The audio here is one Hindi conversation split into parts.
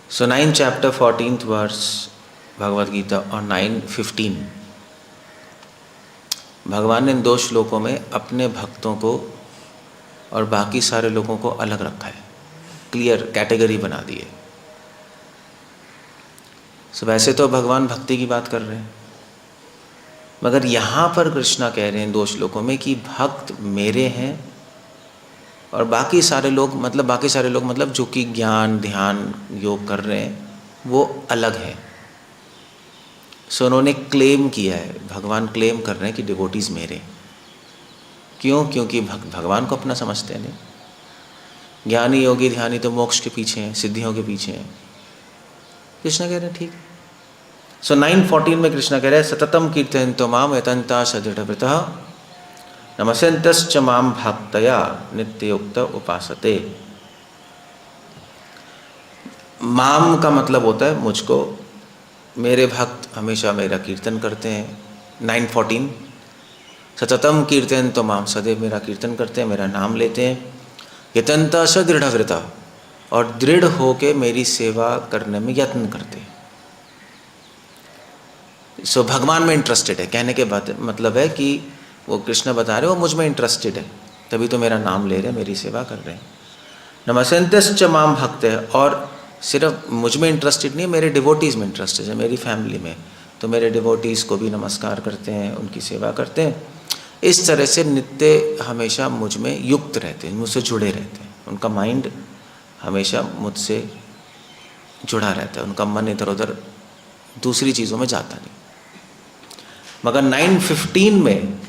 So 9th chapter 14th verse Bhagavad Gita और 9:15 भगवान ने इन 2 श्लोकों में अपने भक्तों को और बाकी सारे लोगों को अलग रखा है, क्लियर कैटेगरी बना दी है। सो वैसे तो भगवान भक्ति की बात कर रहे हैं, मगर यहाँ पर कृष्णा कह रहे हैं 2 श्लोकों में कि भक्त मेरे हैं और बाकी सारे लोग मतलब जो कि ज्ञान ध्यान योग कर रहे हैं वो अलग है। सो उन्होंने क्लेम किया है, भगवान क्लेम कर रहे हैं कि डिवोटीज़ मेरे। क्यों? क्योंकि भगवान को अपना समझते हैं। नहीं, ज्ञानी योगी ध्यानी तो मोक्ष के पीछे हैं, सिद्धियों के पीछे हैं। कृष्ण कह रहे हैं ठीक है। सो 9:14 में कृष्ण कह रहे हैं सततम कीर्तयन्तो माम यतन्ता सदृढव्रतः नमस्यन्तश्च माम भक्तया नित्ययुक्त उपासते। माम का मतलब होता है मुझको, मेरे भक्त हमेशा मेरा कीर्तन करते हैं। 9:14 सततम कीर्तयन्तो माम, सदैव मेरा कीर्तन करते हैं, मेरा नाम लेते हैं। यतन्ता सदृढव्रतः, और दृढ़ होके मेरी सेवा करने में यत्न करते हैं। सो भगवान में इंटरेस्टेड है, कहने के बाद मतलब है कि वो कृष्ण बता रहे हो मुझ में इंटरेस्टेड है, तभी तो मेरा नाम ले रहे हैं, मेरी सेवा कर रहे हैं। नमस्यन्तश्च माम भक्त है, और सिर्फ मुझ में इंटरेस्टेड नहीं है, मेरे डिवोटीज़ में इंटरेस्टेड है, मेरी फैमिली में, तो मेरे डिवोटीज़ को भी नमस्कार करते हैं, उनकी सेवा करते हैं। इस तरह से नित्य हमेशा मुझ में युक्त रहते हैं, मुझसे जुड़े रहते हैं। उनका माइंड हमेशा मुझसे जुड़ा रहता है, उनका मन इधर उधर दूसरी चीज़ों में जाता नहीं। मगर 9:15 में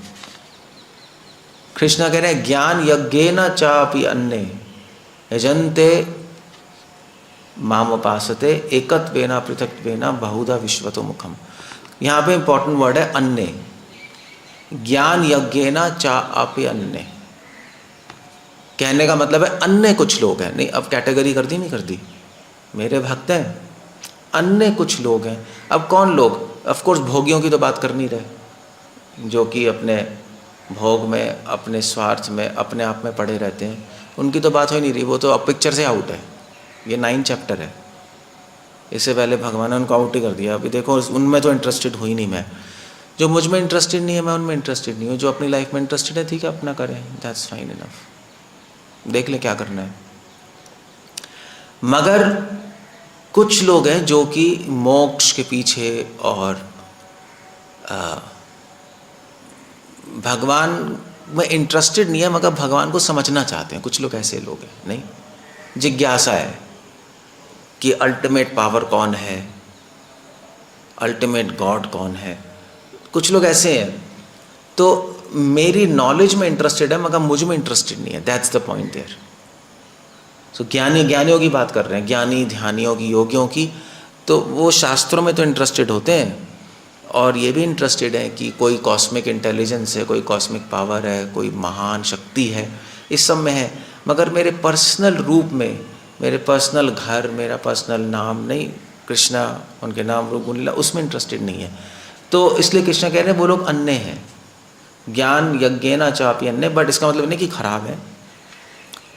कृष्ण कह रहे हैं ज्ञान यज्ञेन चापि अन्ये यजन्ते माम उपासते एकत्वेन पृथक्त्वेन बहुधा विश्वतो मुखम। यहाँ पे इंपॉर्टेंट वर्ड है अन्य। ज्ञान यज्ञेन चापि अन्ये, कहने का मतलब है अन्य कुछ लोग हैं। नहीं, अब कैटेगरी कर दी नहीं कर दी, मेरे भक्त हैं, अन्य कुछ लोग हैं। अब कौन लोग? ऑफ कोर्स भोगियों की तो बात कर नहीं रहे, जो कि अपने भोग में, अपने स्वार्थ में, अपने आप में पड़े रहते हैं, उनकी तो बात हो ही नहीं रही, वो तो अब पिक्चर से आउट है। ये 9 चैप्टर है, इससे पहले भगवान ने उनको आउट ही कर दिया। अभी देखो उनमें तो इंटरेस्टेड हुई नहीं मैं, जो मुझ में इंटरेस्टेड नहीं है मैं उनमें इंटरेस्टेड नहीं हूँ। जो अपनी लाइफ में इंटरेस्टेड है ठीक है, अपना करें, दैट्स फाइन इनफ, देख ले क्या करना है। मगर कुछ लोग हैं जो कि मोक्ष के पीछे और भगवान में इंटरेस्टेड नहीं है, मगर भगवान को समझना चाहते हैं। कुछ लोग ऐसे लोग हैं। नहीं, जिज्ञासा है कि अल्टीमेट पावर कौन है, अल्टीमेट गॉड कौन है। कुछ लोग ऐसे हैं, तो मेरी नॉलेज में इंटरेस्टेड है मगर मुझ में इंटरेस्टेड नहीं है। That's the point there. So ज्ञानियों की बात कर रहे हैं, ज्ञानी ध्यानियों की, योगियों की, तो वो शास्त्रों में तो इंटरेस्टेड होते हैं और ये भी इंटरेस्टेड है कि कोई कॉस्मिक इंटेलिजेंस है, कोई कॉस्मिक पावर है, कोई महान शक्ति है, इस सब में है। मगर मेरे पर्सनल रूप में, मेरे पर्सनल घर, मेरा पर्सनल नाम नहीं, कृष्णा उनके नाम रूप गुण लीला, उसमें इंटरेस्टेड नहीं है। तो इसलिए कृष्णा कह रहे हैं वो लोग अन्य हैं। ज्ञान यज्ञेन चापि अन्ये, बट इसका मतलब नहीं कि खराब है।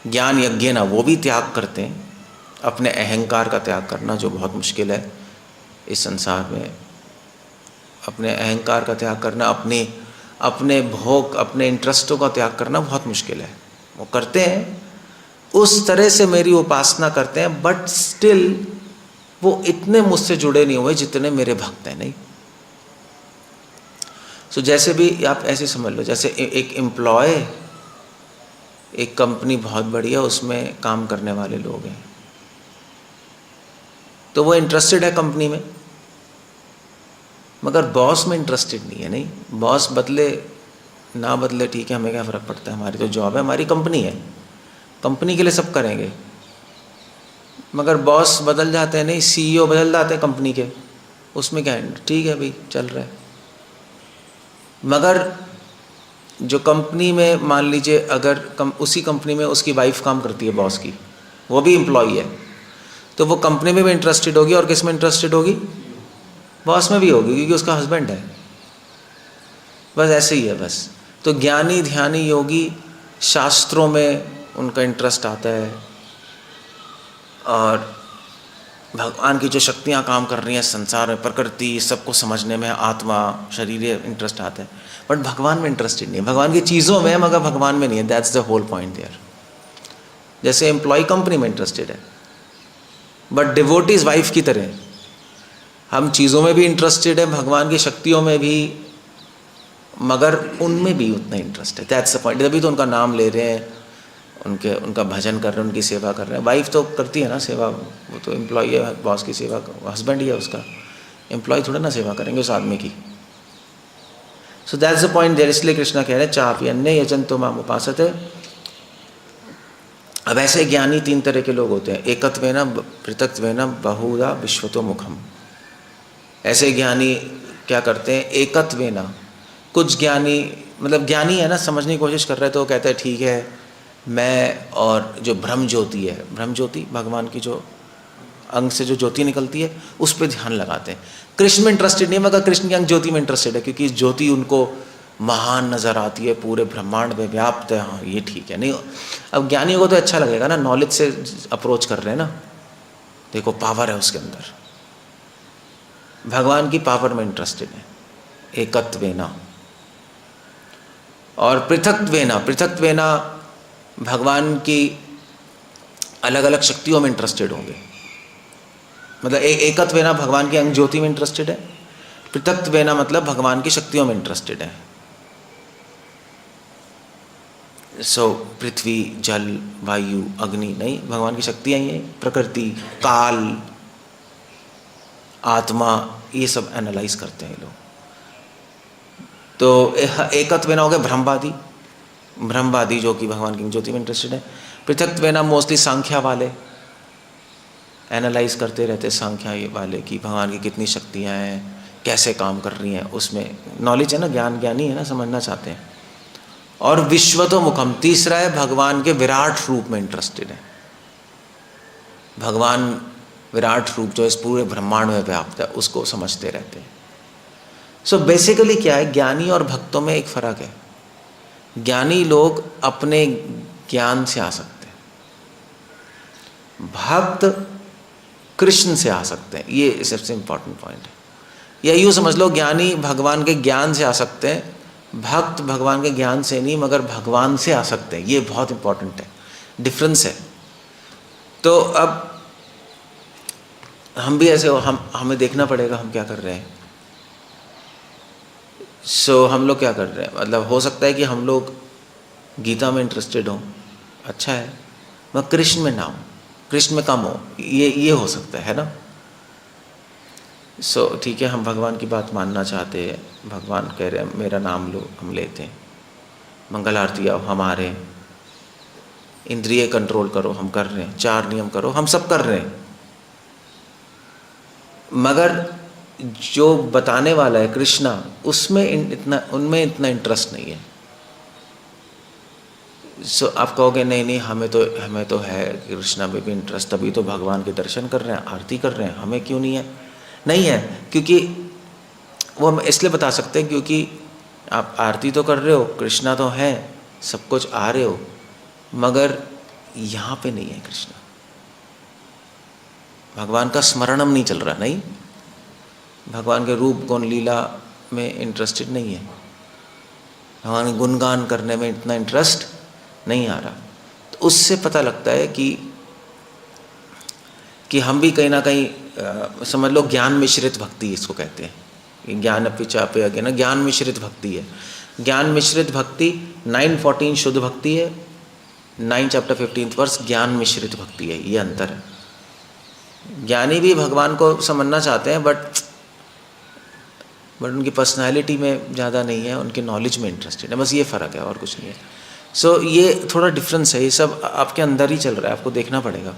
ज्ञान यज्ञेन, वो भी त्याग करते हैं, अपने अहंकार का त्याग करना जो बहुत मुश्किल है इस संसार में। अपने अहंकार का त्याग करना, अपने भोग, अपने इंटरेस्टों का त्याग करना बहुत मुश्किल है। वो करते हैं, उस तरह से मेरी उपासना करते हैं, बट स्टिल वो इतने मुझसे जुड़े नहीं हुए जितने मेरे भक्त हैं। नहीं, सो जैसे भी आप ऐसे समझ लो, जैसे एक एम्प्लॉय, एक कंपनी बहुत बढ़िया, उसमें काम करने वाले लोग हैं, तो वो इंटरेस्टेड है कंपनी में, मगर बॉस में इंटरेस्टेड नहीं है। नहीं, बॉस बदले ना बदले ठीक है, हमें क्या फ़र्क पड़ता है, हमारी तो जॉब है, हमारी कंपनी है, कंपनी के लिए सब करेंगे। मगर बॉस बदल जाते हैं, नहीं सीईओ बदल जाते हैं कंपनी के, उसमें क्या है, ठीक है भाई चल रहा है। मगर जो कंपनी में मान लीजिए अगर उसी कंपनी में उसकी वाइफ काम करती है बॉस की, वो भी एम्प्लॉई है, तो वो कंपनी में भी इंटरेस्टेड होगी और किस में इंटरेस्टेड होगी, बॉस में भी होगी, क्योंकि उसका हस्बैंड है। बस ऐसे ही है बस। तो ज्ञानी ध्यानी योगी शास्त्रों में उनका इंटरेस्ट आता है और भगवान की जो शक्तियाँ काम कर रही हैं संसार में, प्रकृति, सबको समझने में, आत्मा, शरीर, इंटरेस्ट आता है, बट भगवान में इंटरेस्टेड नहीं है। भगवान की चीज़ों में है मगर भगवान में नहीं है। That's the whole point there. जैसे एम्प्लॉय कंपनी में इंटरेस्टेड है बट डिवोटीज वाइफ की तरह, हम चीज़ों में भी इंटरेस्टेड है, भगवान की शक्तियों में भी, मगर उनमें भी उतना इंटरेस्ट है। That's the point. तभी तो उनका नाम ले रहे हैं, उनका भजन कर रहे हैं, उनकी सेवा कर रहे हैं। वाइफ तो करती है ना सेवा, वो तो एम्प्लॉय है, बॉस की सेवा, हस्बैंड ही है उसका, एम्प्लॉय थोड़ा ना सेवा करेंगे उस आदमी की। So that's the point there. इसलिए कृष्णा कह रहे हैं चापि अन्य यजंतो माम उपासते। अब ऐसे ज्ञानी तीन तरह के लोग होते हैं, एकत्वेन पृथक्त्वेन बहुधा विश्वतो मुखम। ऐसे ज्ञानी क्या करते हैं, एकत्वेन, कुछ ज्ञानी मतलब ज्ञानी है ना, समझने की कोशिश कर रहे हैं, तो कहते हैं ठीक है मैं और जो ब्रह्म ज्योति है, ब्रह्म ज्योति भगवान की जो अंग से जो ज्योति निकलती है उस पर ध्यान लगाते हैं। कृष्ण में इंटरेस्टेड नहीं है मगर कृष्ण की अंग ज्योति में इंटरेस्टेड है, क्योंकि ज्योति उनको महान नज़र आती है, पूरे ब्रह्मांड में व्याप्त है। हाँ ये ठीक है। नहीं, अब ज्ञानियों को तो अच्छा लगेगा ना, नॉलेज से अप्रोच कर रहे हैं ना, देखो पावर है उसके अंदर। भगवान की पावर में इंटरेस्टेड है, एकत्वेना। और पृथक्त्वेना, पृथक्त्वेना भगवान की अलग अलग शक्तियों में इंटरेस्टेड होंगे। मतलब एकत्वेना भगवान की अंग ज्योति में इंटरेस्टेड है, पृथक्त्वेना मतलब भगवान की शक्तियों में इंटरेस्टेड है। सो पृथ्वी, जल, वायु, अग्नि नहीं, भगवान की शक्तियाँ ही हैं, प्रकृति, काल, आत्मा, ये सब एनालाइज करते हैं लोग। तो एकत्वेना हो गए ब्रह्मवादी, ब्रह्मवादी जो कि भगवान की ज्योति में इंटरेस्टेड है। पृथक्त्वेना मोस्टली सांख्या वाले एनालाइज करते रहते, सांख्या वाले कि भगवान की कितनी शक्तियाँ हैं, कैसे काम कर रही हैं, उसमें नॉलेज है ना, ज्ञानी है ना, समझना चाहते हैं। और विश्वतो मुखम, तीसरा है भगवान के विराट रूप में इंटरेस्टेड है। भगवान विराट रूप जो इस पूरे ब्रह्मांड में व्याप्त है उसको समझते रहते हैं। सो बेसिकली क्या है, ज्ञानी और भक्तों में एक फ़र्क है। ज्ञानी लोग अपने ज्ञान से आ सकते हैं, भक्त कृष्ण से आ सकते हैं। ये सबसे इम्पॉर्टेंट पॉइंट है। या यूँ समझ लो, ज्ञानी भगवान के ज्ञान से आ सकते हैं, भक्त भगवान के ज्ञान से नहीं मगर भगवान से आ सकते हैं। ये बहुत इम्पॉर्टेंट है, डिफरेंस है। तो अब हम भी ऐसे हमें देखना पड़ेगा हम क्या कर रहे हैं। सो हम लोग क्या कर रहे हैं, मतलब हो सकता है कि हम लोग गीता में इंटरेस्टेड हों, अच्छा है, मगर कृष्ण में ना हो, कृष्ण में कम हो, ये हो सकता है ना। सो ठीक है, हम भगवान की बात मानना चाहते हैं, भगवान कह रहे हैं मेरा नाम लो, हम लेते हैं, मंगल आरती आओ, हम आ रहे हैं, इंद्रिय कंट्रोल करो, हम कर रहे हैं, 4 नियम करो, हम सब कर रहे हैं। मगर जो बताने वाला है कृष्णा, उनमें इतना इंटरेस्ट नहीं है। सो आप कहोगे नहीं हमें तो है कृष्णा में भी इंटरेस्ट, तभी तो भगवान के दर्शन कर रहे हैं, आरती कर रहे हैं, हमें क्यों नहीं है। नहीं है, क्योंकि वो हम इसलिए बता सकते हैं क्योंकि आप आरती तो कर रहे हो, कृष्णा तो है, सब कुछ आ रहे हो, मगर यहाँ पे नहीं है कृष्णा, भगवान का स्मरणम नहीं चल रहा, नहीं, भगवान के रूप गुण लीला में इंटरेस्टेड नहीं है, भगवान के गुणगान करने में इतना इंटरेस्ट नहीं आ रहा। तो उससे पता लगता है कि हम भी कहीं ना कहीं समझ लो ज्ञान मिश्रित भक्ति इसको कहते हैं। ज्ञान पिचापे अगे ना, ज्ञान मिश्रित भक्ति है। ज्ञान मिश्रित भक्ति 9:14 शुद्ध भक्ति है, 9 चैप्टर 15 वर्स ज्ञान मिश्रित भक्ति है। ये अंतर है। ज्ञानी भी भगवान को समझना चाहते हैं बट उनकी पर्सनालिटी में ज़्यादा नहीं है, उनके नॉलेज में इंटरेस्टेड है, बस ये फ़र्क है और कुछ नहीं है। सो ये थोड़ा डिफरेंस है, ये सब आपके अंदर ही चल रहा है, आपको देखना पड़ेगा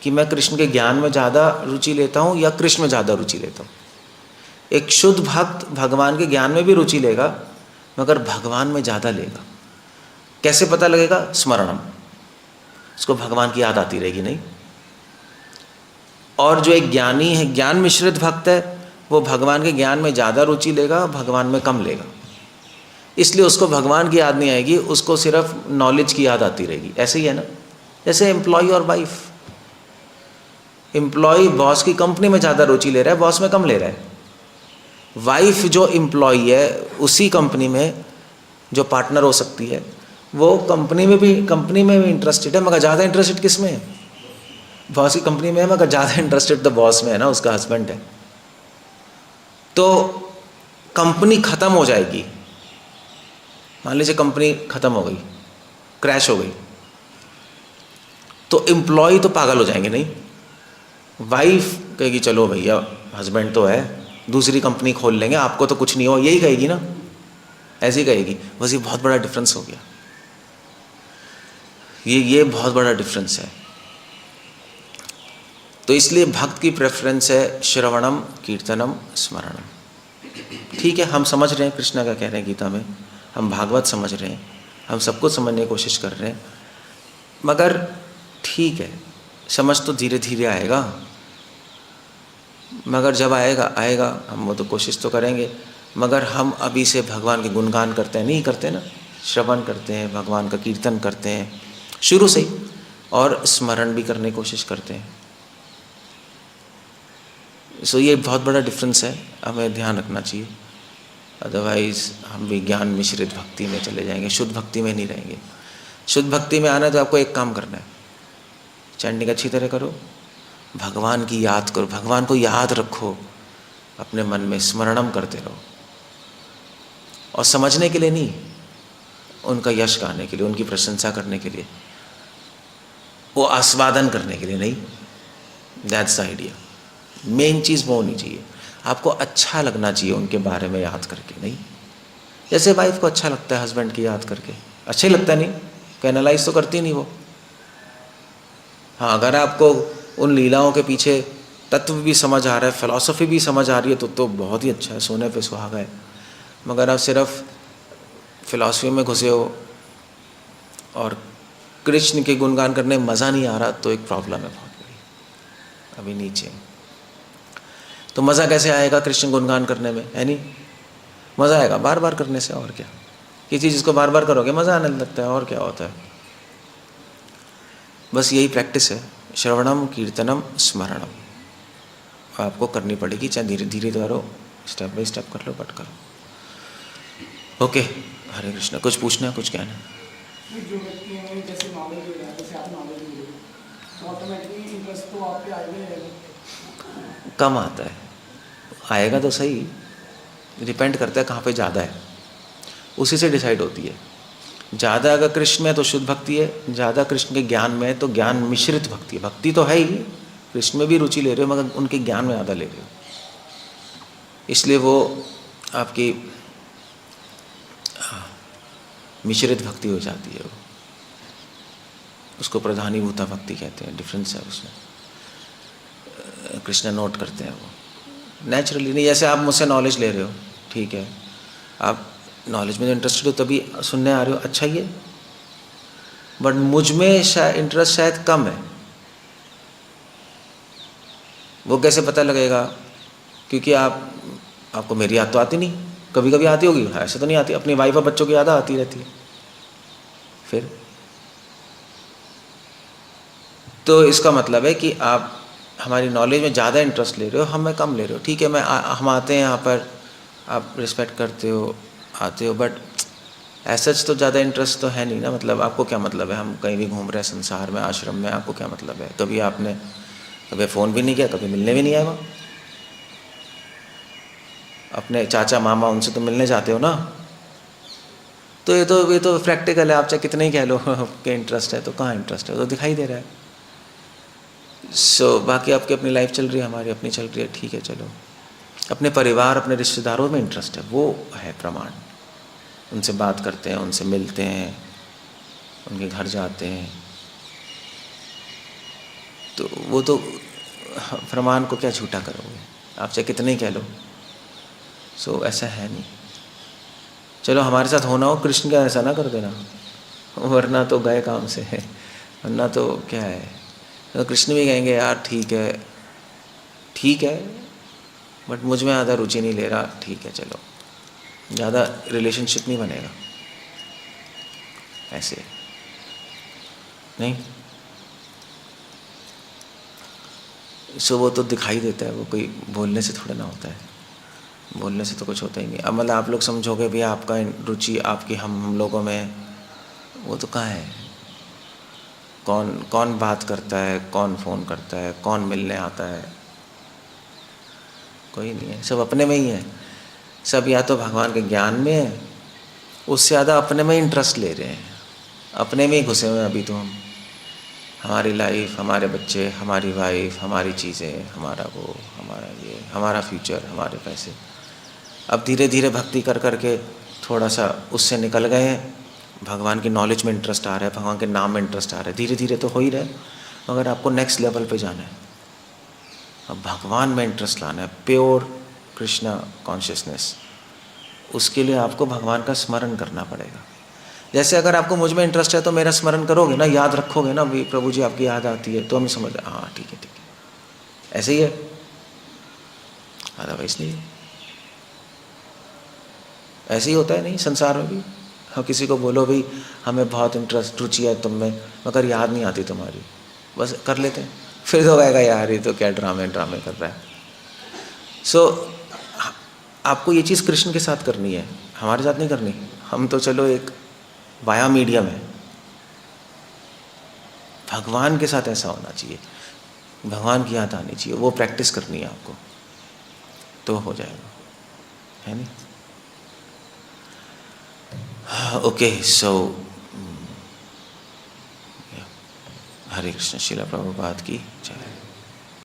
कि मैं कृष्ण के ज्ञान में ज़्यादा रुचि लेता हूँ या कृष्ण में ज़्यादा रुचि लेता हूँ। एक शुद्ध भक्त भगवान के ज्ञान में भी रुचि लेगा मगर भगवान में ज़्यादा लेगा। कैसे पता लगेगा? स्मरणम, उसको भगवान की याद आती रहेगी नहीं। और जो एक ज्ञानी है, ज्ञान मिश्रित भक्त है, वो भगवान के ज्ञान में ज़्यादा रुचि लेगा, भगवान में कम लेगा, इसलिए उसको भगवान की याद नहीं आएगी, उसको सिर्फ नॉलेज की याद आती रहेगी। ऐसे ही है ना, जैसे एम्प्लॉय और वाइफ, एम्प्लॉय बॉस की कंपनी में ज़्यादा रुचि ले रहा है, बॉस में कम ले रहा है। वाइफ जो एम्प्लॉय है उसी कंपनी में जो पार्टनर हो सकती है, वो कंपनी में भी इंटरेस्टेड है, मगर ज़्यादा इंटरेस्टेड किस में है? बॉस की कंपनी में है, मगर ज़्यादा इंटरेस्टेड तो बॉस में है ना, उसका हस्बैंड है। तो कंपनी ख़त्म हो जाएगी, मान लीजिए कंपनी ख़त्म हो गई, क्रैश हो गई, तो एम्प्लॉय तो पागल हो जाएंगे नहीं? वाइफ कहेगी चलो भैया हस्बैंड तो है, दूसरी कंपनी खोल लेंगे, आपको तो कुछ नहीं हो, यही कहेगी ना, ऐसी कहेगी। बस ये बहुत बड़ा डिफरेंस हो गया, ये बहुत बड़ा डिफरेंस है। तो इसलिए भक्त की प्रेफरेंस है श्रवणम कीर्तनम स्मरणम। ठीक है, हम समझ रहे हैं कृष्णा का कह रहे हैं गीता में, हम भागवत समझ रहे हैं, हम सब कुछ समझने की कोशिश कर रहे हैं, मगर ठीक है, समझ तो धीरे धीरे आएगा, मगर जब आएगा हम वो तो कोशिश तो करेंगे। मगर हम अभी से भगवान के गुणगान करते हैं नहीं करते ना, श्रवण करते हैं, भगवान का कीर्तन करते हैं शुरू से ही, और स्मरण भी करने की कोशिश करते हैं। सो ये बहुत बड़ा डिफरेंस है, हमें ध्यान रखना चाहिए। अदरवाइज़ हम भी ज्ञान मिश्रित भक्ति में चले जाएंगे, शुद्ध भक्ति में नहीं रहेंगे। शुद्ध भक्ति में आना है तो आपको एक काम करना है, चैंटिंग अच्छी तरह करो, भगवान की याद करो, भगवान को याद रखो, अपने मन में स्मरणम करते रहो, और समझने के लिए नहीं, उनका यश गाने के लिए, उनकी प्रशंसा करने के लिए, वो आस्वादन करने के लिए नहीं। That's the idea. मेन चीज़ वो होनी चाहिए, आपको अच्छा लगना चाहिए उनके बारे में याद करके, नहीं जैसे वाइफ को अच्छा लगता है हस्बैंड की याद करके, अच्छा ही लगता नहीं, एनालाइज तो करती नहीं वो। हाँ, अगर आपको उन लीलाओं के पीछे तत्व भी समझ आ रहा है, फिलॉसफी भी समझ आ रही है, तो बहुत ही अच्छा है, सोने पे सुहागा है। मगर आप सिर्फ फिलॉसफी में घुसे हो और कृष्ण के गुणगान करने में मज़ा नहीं आ रहा, तो एक प्रॉब्लम है बहुत बड़ी अभी नीचे। तो मज़ा कैसे आएगा कृष्ण गुणगान करने में, है नहीं? मज़ा आएगा बार बार करने से, और क्या। किसी चीज़ को बार बार करोगे मज़ा आने लगता है, और क्या होता है। बस यही प्रैक्टिस है, श्रवणम कीर्तनम स्मरणम आपको करनी पड़ेगी, चाहे धीरे धीरे करो, स्टेप बाय स्टेप कर लो, बट करो। ओके, हरे कृष्णा। कुछ पूछना है, कुछ कहना है? जो व्यक्ति हमें जैसे नॉलेज हो रहा है, जैसे आप नॉलेज मिले तो ऑटोमेटिकली इंटरेस्ट तो आपके आएगा, कम आता है, आएगा तो सही, डिपेंड करता है कहाँ पे ज़्यादा है, उसी से डिसाइड होती है। ज़्यादा अगर कृष्ण में तो शुद्ध भक्ति है, ज़्यादा कृष्ण के ज्ञान में है तो ज्ञान मिश्रित भक्ति है। भक्ति तो है ही, कृष्ण में भी रुचि ले रहे हो, मगर उनके ज्ञान में ज़्यादा ले रहे हो, इसलिए वो आपकी मिश्रित भक्ति हो जाती है। वो उसको प्रधानीभूता भक्ति कहते हैं, डिफरेंस है उसमें। कृष्ण नोट करते हैं वो नेचुरली, नहीं जैसे आप मुझसे नॉलेज ले रहे हो, ठीक है, आप नॉलेज में इंटरेस्टेड हो तभी सुनने आ रहे हो, अच्छा ही है, बट मुझ में शायद इंटरेस्ट शायद कम है। वो कैसे पता लगेगा? क्योंकि आपको मेरी याद तो आती नहीं, कभी कभी आती होगी, ऐसे तो नहीं आती, अपनी वाइफ और बच्चों की याद आती रहती है। फिर तो इसका मतलब है कि आप हमारी नॉलेज में ज़्यादा इंटरेस्ट ले रहे हो, हमें कम ले रहे हो। ठीक है, हम आते हैं यहाँ पर, आप रिस्पेक्ट करते हो, आते हो, बट सच तो ज़्यादा इंटरेस्ट तो है नहीं ना। मतलब आपको क्या मतलब है, हम कहीं भी घूम रहे हैं संसार में, आश्रम में, आपको क्या मतलब है? कभी आपने कभी फ़ोन भी नहीं किया, कभी मिलने भी नहीं आया। वहाँ अपने चाचा मामा उनसे तो मिलने जाते हो ना। तो ये तो प्रैक्टिकल है, आप चाहे कितने ही कह लो कि इंटरेस्ट है, तो कहाँ इंटरेस्ट है, वो तो दिखाई दे रहा है। बाकी आपकी अपनी लाइफ चल रही है, हमारी अपनी चल रही है, ठीक है, चलो। अपने परिवार, अपने रिश्तेदारों में इंटरेस्ट है, वो है प्रमाण। उनसे बात करते हैं, उनसे मिलते हैं, उनके घर जाते हैं, तो वो तो प्रमाण को क्या झूठा करोगे, आप चाहे कितने ही कह लो। ऐसा है नहीं। चलो हमारे साथ होना हो, कृष्ण का ऐसा ना कर देना, वरना तो गए काम से है, वरना तो क्या है। तो कृष्ण भी कहेंगे यार ठीक है, बट मुझ में ज़्यादा रुचि नहीं ले रहा, ठीक है, चलो, ज़्यादा रिलेशनशिप नहीं बनेगा, ऐसे नहीं। सो वो तो दिखाई देता है, वो कोई बोलने से थोड़ा ना होता है, बोलने से तो कुछ होता ही नहीं। अब मतलब आप लोग समझोगे भैया आपका रुचि आपकी हम लोगों में, वो तो कहाँ है? कौन कौन बात करता है, कौन फ़ोन करता है, कौन मिलने आता है? कोई नहीं है, सब अपने में ही है। सब या तो भगवान के ज्ञान में है, उससे ज़्यादा अपने में इंटरेस्ट ले रहे हैं, अपने में ही घुसे हुए हैं अभी तो हम। हमारी लाइफ, हमारे बच्चे, हमारी वाइफ, हमारी चीज़ें, हमारा वो, हमारा ये, हमारा फ्यूचर, हमारे पैसे। अब धीरे धीरे भक्ति कर कर के थोड़ा सा उससे निकल गए हैं, भगवान की नॉलेज में इंटरेस्ट आ रहा है, भगवान के नाम में इंटरेस्ट आ रहा है, धीरे धीरे तो हो ही रहा है, मगर आपको नेक्स्ट लेवल पे जाना है। अब भगवान में इंटरेस्ट लाना है, प्योर कृष्णा कॉन्शियसनेस, उसके लिए आपको भगवान का स्मरण करना पड़ेगा। जैसे अगर आपको मुझ में इंटरेस्ट है तो मेरा स्मरण करोगे ना, याद रखोगे ना, भी प्रभु जी आपकी याद आती है, तो हम समझ, हाँ ठीक है ठीक है, ऐसे ही है, अदरवाइज नहीं है। ऐसे ही होता है नहीं संसार में भी। हाँ, किसी को बोलो भाई हमें बहुत इंटरेस्ट रुचि है तुम में, मगर याद नहीं आती तुम्हारी, बस कर लेते हैं, फिर तो कहेगा यार ये तो क्या ड्रामे कर रहा है। सो आपको ये चीज़ कृष्ण के साथ करनी है, हमारे साथ नहीं करनी। हम तो चलो एक वाया मीडियम है, भगवान के साथ ऐसा होना चाहिए, भगवान की याद आनी चाहिए, वो प्रैक्टिस करनी है आपको, तो हो जाएगा, है नहीं? ओके, सो हरे कृष्ण, श्रील प्रभुपाद की जय।